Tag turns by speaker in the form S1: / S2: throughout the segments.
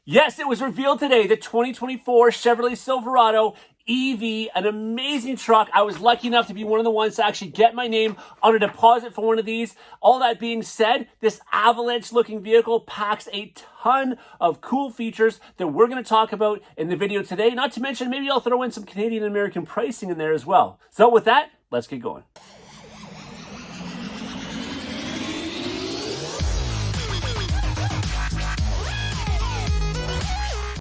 S1: Yes, it was revealed today, the 2024 Chevrolet Silverado EV, an amazing truck. I was lucky enough to be one of the ones to actually get my name on a deposit for one of these. All that being said, this Avalanche looking vehicle packs a ton of cool features that we're going to talk about in the video today. Not to mention, maybe I'll throw in some Canadian and American pricing in there as well. So with that, let's get going.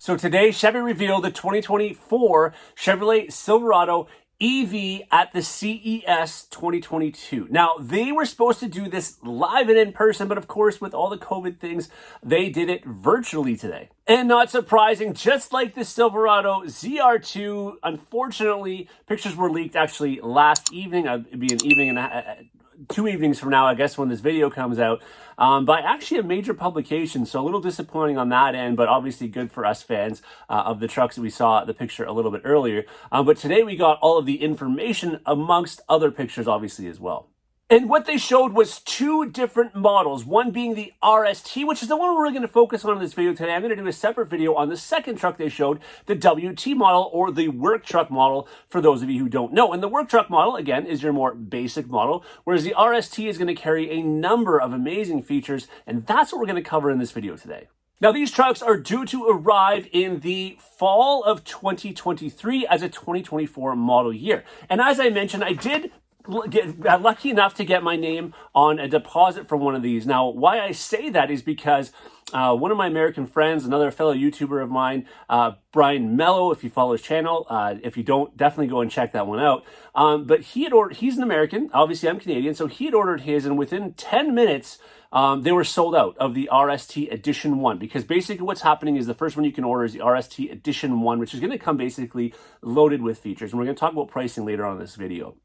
S1: So today, Chevy revealed the 2024 Chevrolet Silverado EV at the CES 2022. Now, they were supposed to do this live and in person, but of course, with all the COVID things, they did it virtually today. And not surprising, just like the Silverado ZR2, unfortunately, pictures were leaked actually last evening. It'd be an evening and 2 evenings from now, I guess, when this video comes out, by actually a major publication. So a little disappointing on that end, but obviously good for us fans of the trucks that we saw the picture a little bit earlier. But today we got all of the information amongst other pictures, obviously, as well. And what they showed was 2 different models, one being the RST, which is the one we're going to focus on in this video today. I'm going to do a separate video on the second truck they showed, the WT model, or the work truck model, for those of you who don't know. And the work truck model, again, is your more basic model, whereas the RST is going to carry a number of amazing features, and that's what we're going to cover in this video today. Now, these trucks are due to arrive in the fall of 2023 as a 2024 model year. And as I mentioned, I did got lucky enough to get my name on a deposit for one of these. Now, why I say that is because one of my American friends, another fellow YouTuber of mine, Brian Mello, if you follow his channel, if you don't, definitely go and check that one out. But he had ordered, he's an American, obviously I'm Canadian, so he had ordered his, and within 10 minutes, they were sold out of the RST Edition 1, because basically what's happening is the first one you can order is the RST Edition 1, which is going to come basically loaded with features. And we're going to talk about pricing later on in this video.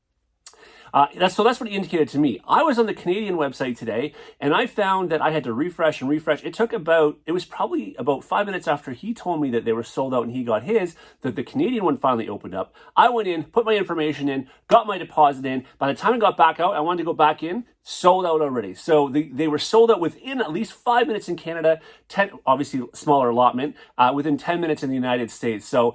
S1: So that's what he indicated to me. I was on the Canadian website today, and I found that I had to refresh and refresh. It was probably about 5 minutes after he told me that they were sold out and he got his, that the Canadian one finally opened up. I went in, put my information in, got my deposit in. By the time I got back out, I wanted to go back in, sold out already. So they were sold out within at least 5 minutes in Canada, 10, obviously smaller allotment, within 10 minutes in the United States. So,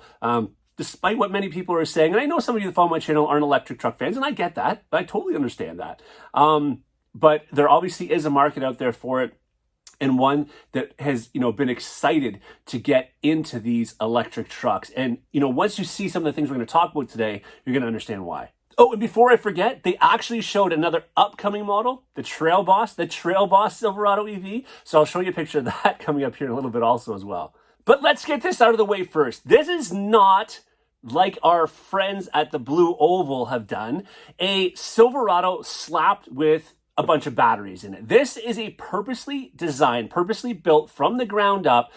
S1: despite what many people are saying, and I know some of you that follow my channel aren't electric truck fans, and I get that, I totally understand that. But there obviously is a market out there for it, and one that has, been excited to get into these electric trucks. And, once you see some of the things we're going to talk about today, you're going to understand why. Oh, and before I forget, they actually showed another upcoming model, the Trail Boss Silverado EV. So I'll show you a picture of that coming up here in a little bit also as well. But let's get this out of the way first. This is not like our friends at the Blue Oval have done, a Silverado slapped with a bunch of batteries in it. This is a purposely designed, purposely built from the ground up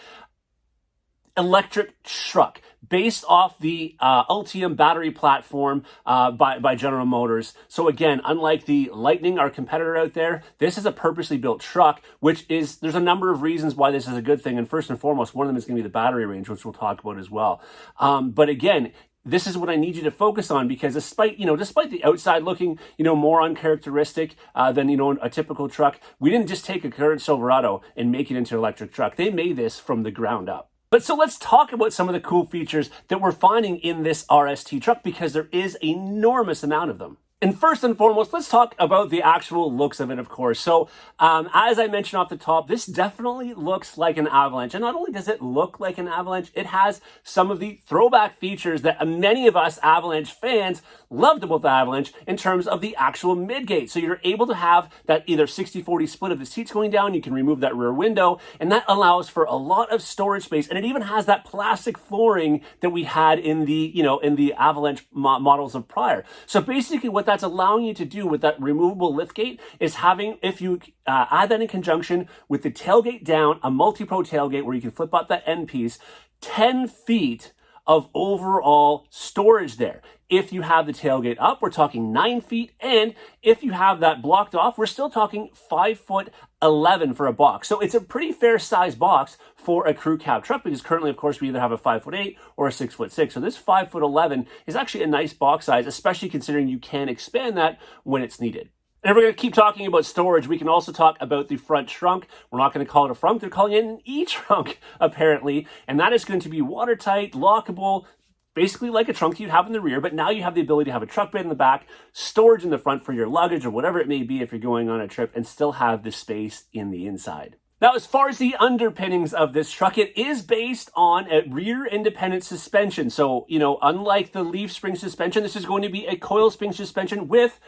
S1: electric truck based off the Ultium battery platform by General Motors. So again, unlike the Lightning, our competitor out there, this is a purposely built truck, there's a number of reasons why this is a good thing. And first and foremost, one of them is going to be the battery range, which we'll talk about as well. But again, this is what I need you to focus on, because despite the outside looking, more uncharacteristic than, a typical truck, we didn't just take a current Silverado and make it into an electric truck. They made this from the ground up. But so let's talk about some of the cool features that we're finding in this RST truck, because there is an enormous amount of them. And first and foremost, let's talk about the actual looks of it, of course. So as I mentioned off the top, this definitely looks like an Avalanche. And not only does it look like an Avalanche, it has some of the throwback features that many of us Avalanche fans loved about the Avalanche in terms of the actual midgate. So you're able to have that either 60-40 split of the seats going down. You can remove that rear window, and that allows for a lot of storage space. And it even has that plastic flooring that we had in the Avalanche models of prior. So basically what that's allowing you to do with that removable liftgate is having, if you add that in conjunction with the tailgate down, a multi-pro tailgate where you can flip up that end piece, 10 feet of overall storage there. If you have the tailgate up, we're talking 9 feet. And if you have that blocked off, we're still talking 5'11" for a box. So it's a pretty fair size box for a crew cab truck, because currently, of course, we either have a 5'8" or a 6'6". So this 5'11" is actually a nice box size, especially considering you can expand that when it's needed. And if we're going to keep talking about storage, we can also talk about the front trunk. We're not going to call it a frunk. They're calling it an e-trunk, apparently. And that is going to be watertight, lockable, basically like a trunk you'd have in the rear. But now you have the ability to have a truck bed in the back, storage in the front for your luggage or whatever it may be if you're going on a trip, and still have the space in the inside. Now, as far as the underpinnings of this truck, it is based on a rear independent suspension. So, unlike the leaf spring suspension, this is going to be a coil spring suspension with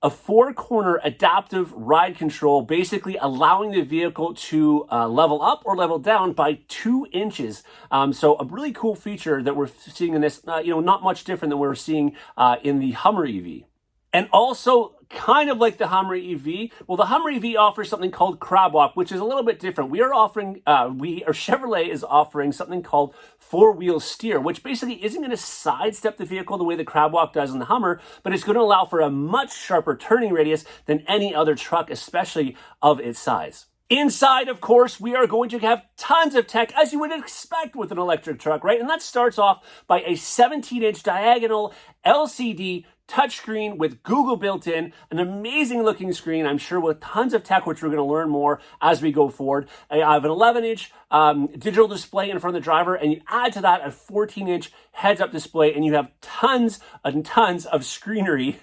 S1: a 4-corner adaptive ride control, basically allowing the vehicle to level up or level down by 2 inches. So a really cool feature that we're seeing in this, not much different than we're seeing in the Hummer EV. And also, kind of like the Hummer EV, well, the Hummer EV offers something called crab walk, which is a little bit different. Chevrolet is offering something called 4-wheel steer, which basically isn't going to sidestep the vehicle the way the crab walk does in the Hummer, but it's going to allow for a much sharper turning radius than any other truck, especially of its size. Inside, of course, we are going to have tons of tech, as you would expect with an electric truck, right? And that starts off by a 17-inch diagonal LCD touchscreen with Google built in, an amazing looking screen, I'm sure, with tons of tech, which we're going to learn more as we go forward. I have an 11-inch digital display in front of the driver, and you add to that a 14-inch heads-up display, and you have tons and tons of screenery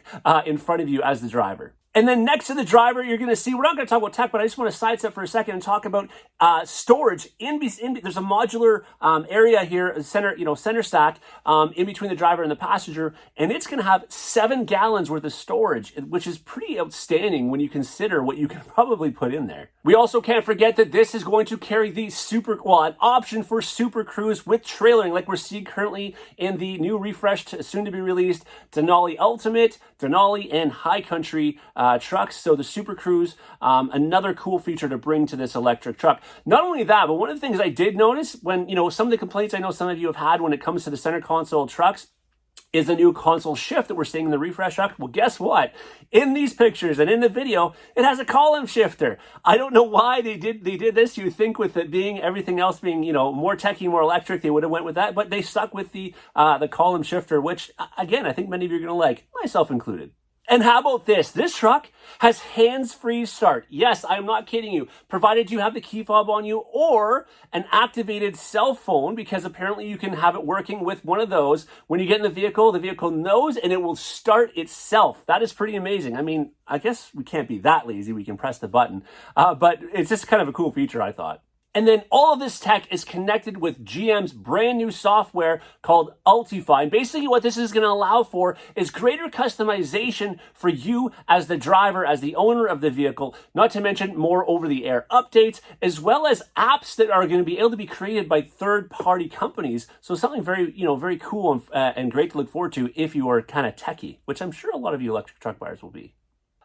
S1: in front of you as the driver. And then next to the driver, you're going to see, we're not going to talk about tech, but I just want to sidestep for a second and talk about storage. There's a modular area here, center stack in between the driver and the passenger, and it's going to have 7 gallons worth of storage, which is pretty outstanding when you consider what you can probably put in there. We also can't forget that this is going to carry the an option for Super Cruise with trailering, like we're seeing currently in the new refreshed, soon-to-be released Denali Ultimate, Denali, and High Country trucks. So the Super Cruise, another cool feature to bring to this electric truck. Not only that, but one of the things I did notice when, some of the complaints I know some of you have had when it comes to the center console trucks is the new console shift that we're seeing in the refresh truck. Well, guess what? In these pictures and in the video, it has a column shifter. I don't know why they did this. You would think with it being everything else being, more techy, more electric, they would have went with that, but they stuck with the column shifter, which again, I think many of you are going to like, myself included. And how about this? This truck has hands-free start. Yes, I'm not kidding you. Provided you have the key fob on you or an activated cell phone, because apparently you can have it working with one of those. When you get in the vehicle knows and it will start itself. That is pretty amazing. I mean, I guess we can't be that lazy. We can press the button. But it's just kind of a cool feature, I thought. And then all of this tech is connected with GM's brand new software called Ultify. And basically what this is going to allow for is greater customization for you as the driver, as the owner of the vehicle, not to mention more over-the-air updates, as well as apps that are going to be able to be created by third-party companies. So something very, very cool and great to look forward to if you are kind of techie, which I'm sure a lot of you electric truck buyers will be.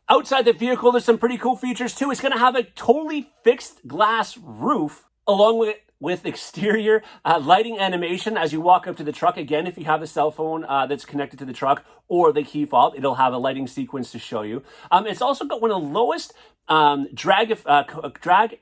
S1: Outside the vehicle, there's some pretty cool features too. It's going to have a totally fixed glass roof along with exterior lighting animation as you walk up to the truck. Again, if you have a cell phone that's connected to the truck or the key fob, it'll have a lighting sequence to show you. It's also got one of the lowest drag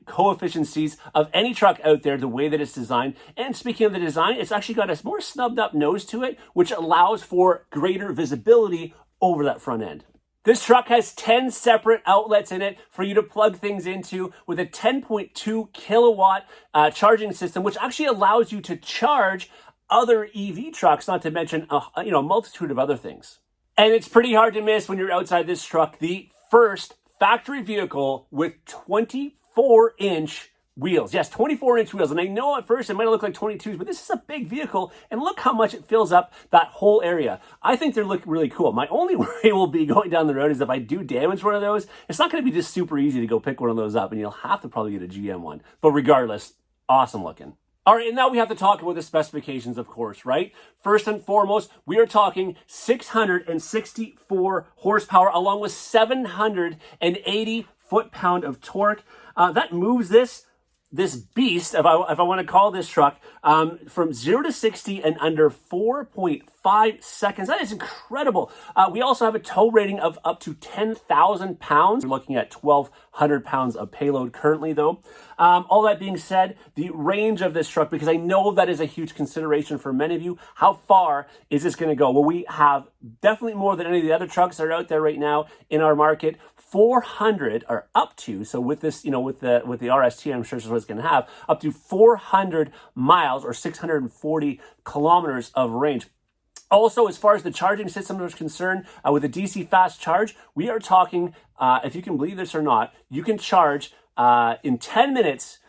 S1: coefficiencies of any truck out there, the way that it's designed. And speaking of the design, it's actually got a more snubbed up nose to it, which allows for greater visibility over that front end. This truck has 10 separate outlets in it for you to plug things into, with a 10.2 kilowatt charging system, which actually allows you to charge other EV trucks, not to mention a multitude of other things. And it's pretty hard to miss when you're outside this truck, the first factory vehicle with 24-inch wheels. Yes, 24-inch wheels. And I know at first it might look like 22s, but this is a big vehicle, and look how much it fills up that whole area. I think they look really cool. My only worry will be going down the road is if I do damage one of those, it's not going to be just super easy to go pick one of those up, and you'll have to probably get a GM one. But regardless, awesome looking. All right, and now we have to talk about the specifications, of course, right? First and foremost, we are talking 664 horsepower along with 780 foot-pound of torque. That moves this beast, if I want to call this truck, from 0 to 60 in under 4.4 5 seconds. That is incredible. We also have a tow rating of up to 10,000 pounds. We're looking at 1,200 pounds of payload currently, though. All that being said, the range of this truck, because I know that is a huge consideration for many of you, how far is this going to go? Well, we have definitely more than any of the other trucks that are out there right now in our market. 400 or up to, so with this, with the RST, I'm sure this is what it's going to have, up to 400 miles or 640 kilometers of range. Also, as far as the charging system is concerned, with the DC fast charge, we are talking, if you can believe this or not, you can charge in 10 minutes,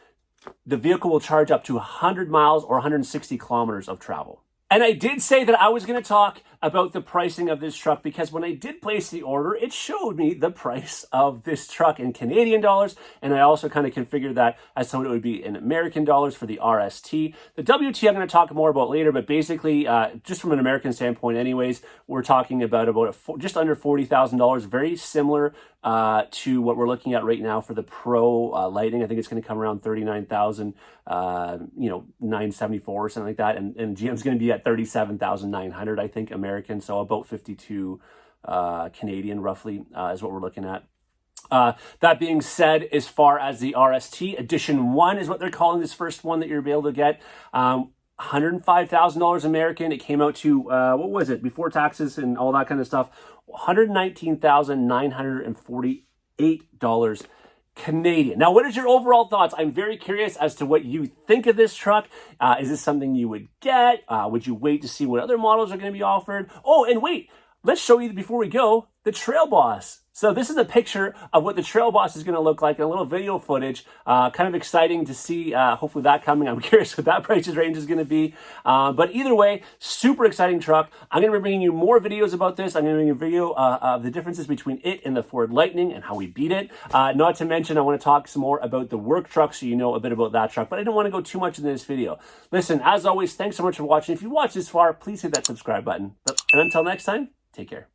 S1: the vehicle will charge up to 100 miles or 160 kilometers of travel. And I did say that I was going to talk about the pricing of this truck because when I did place the order, it showed me the price of this truck in Canadian dollars. And I also kind of configured that as to what it would be in American dollars for the RST. The WT I'm going to talk more about later, but basically, just from an American standpoint anyways, we're talking about just under $40,000, very similar to what we're looking at right now for the Pro Lightning. I think it's going to come around 39,000, 974 or something like that. And GM's going to be at 37,900, I think, American. So about 52 Canadian, roughly, is what we're looking at. That being said, as far as the RST, Edition 1 is what they're calling this first one that you're able to get. $105,000 American. It came out to, what was it, before taxes and all that kind of stuff, $119,948 Canadian. Now, what is your overall thoughts? I'm very curious as to what you think of this truck. Is this something you would get? Would you wait to see what other models are going to be offered? Oh, and wait, let's show you before we go the Trail Boss. So this is a picture of what the Trail Boss is going to look like, a little video footage. Kind of exciting to see, hopefully that coming. I'm curious what that price range is going to be. But either way, super exciting truck. I'm going to be bringing you more videos about this. I'm going to bring you a video of the differences between it and the Ford Lightning and how we beat it. Not to mention, I want to talk some more about the work truck so you know a bit about that truck. But I don't want to go too much into this video. Listen, as always, thanks so much for watching. If you watched this far, please hit that subscribe button. And until next time, take care.